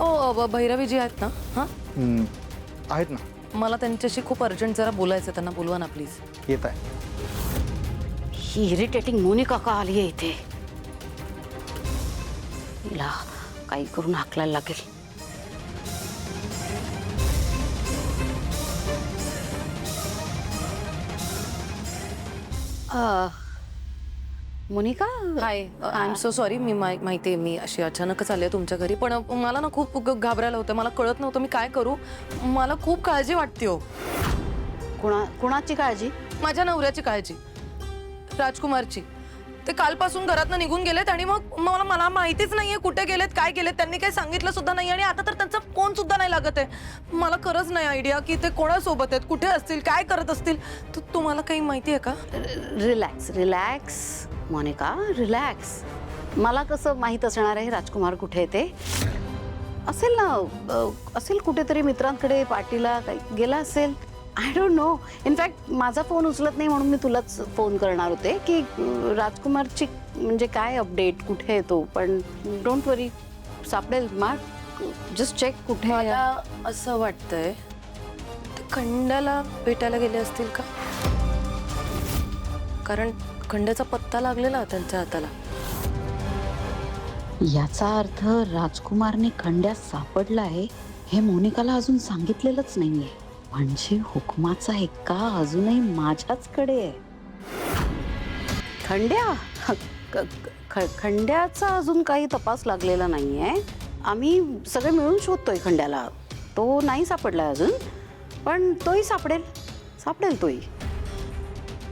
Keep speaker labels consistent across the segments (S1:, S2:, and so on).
S1: भैरवीजी आहेत ना? हां
S2: आहेत ना.
S1: मला त्यांच्याशी खूप अर्जंट जरा बोलायचं, त्यांना बोलवा ना प्लीज.
S2: येत आहे.
S3: ही इरिटेटिंग मोनिका का आली आहे इथे? हिला काही करून हाकलायला लागेल. मोनिका,
S1: हाय, आय एम सो सॉरी. मी माहिती आहे मी अशी अचानकच आले तुमच्या घरी, पण मला ना खूप घाबरायला होतं. मला कळत नव्हतं मी काय करू. मला खूप काळजी वाटते हो.
S3: कुणाची काळजी?
S1: माझ्या नवऱ्याची काळजी, राजकुमारची. ते कालपासून घरातनं निघून गेलेत आणि मग मला माहितीच नाहीये कुठे गेलेत, काय केलेत. त्यांनी काही सांगितलं सुद्धा नाही आणि आता तर त्यांचा फोन सुद्धा नाही लागत आहे. मला खरंच नाही आयडिया की ते कोणासोबत आहेत, कुठे असतील, काय करत असतील. तुम्हाला काही माहिती आहे का?
S3: Relax relax Monica, relax. मला कसं माहीत असणार आहे राजकुमार कुठे आहे ते? असेल ना, असेल कुठेतरी मित्रांकडे पार्टीला काही गेला असेल. I don't know. इनफॅक्ट माझा फोन उचलत नाही म्हणून मी तुलाच फोन करणार होते की राजकुमारची म्हणजे काय अपडेट, कुठे आहे तो. पण डोंट वरी, सापडेल. मार्क, जस्ट चेक कुठे आहे.
S1: मला असं वाटतंय ते खंड्याला भेटायला गेले असतील का? कारण खंड्याचा पत्ता लागलेला त्यांच्या हाताला.
S3: याचा अर्थ राजकुमारने खंड्यात सापडला आहे हे मोनिकाला अजून सांगितलेलंच नाहीये. म्हणजे हुकमाचा एक्का अजूनही माझ्याचकडे आहे. खंड्याचा अजून काही तपास लागलेला नाहीये. आम्ही सगळे मिळून शोधतोय खंड्याला. तो नाही सापडला अजून, पण तोही सापडेल तोही.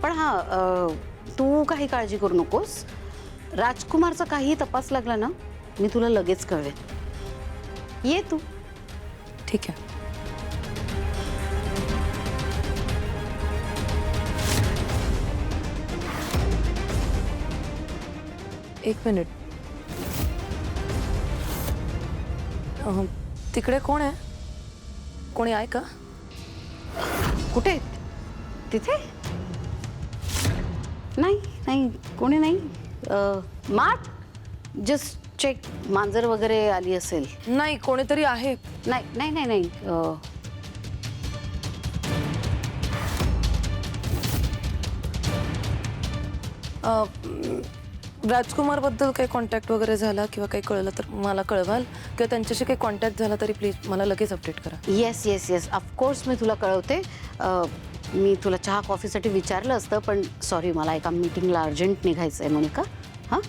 S3: पण तू काही काळजी करू नकोस. राजकुमारचा काही तपास लागला ना, मी तुला लगेच कळवेन. ये तू.
S1: ठीक आहे. एक मिनिट. तिकडे कोण आहे? कोणी आहे का?
S3: कुठे? तिथे नाही कोणी नाही. Mark, just check. मांजर वगैरे आली असेल.
S1: नाही, कोणीतरी आहे.
S3: नाही.
S1: राजकुमार बद्दल काही कॉन्टॅक्ट वगैरे झाला किंवा काही कळलं तर मला कळवाल, किंवा त्यांच्याशी काही कॉन्टॅक्ट झाला तरी प्लीज मला लगेच अपडेट करा.
S3: येस ऑफकोर्स मी तुला कळवते. मी तुला चहा कॉफीसाठी विचारलं असतं, पण सॉरी, मला एका मीटिंगला अर्जंट निघायचं आहे मोनिका. हां,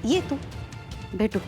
S3: ये तू, भेटू.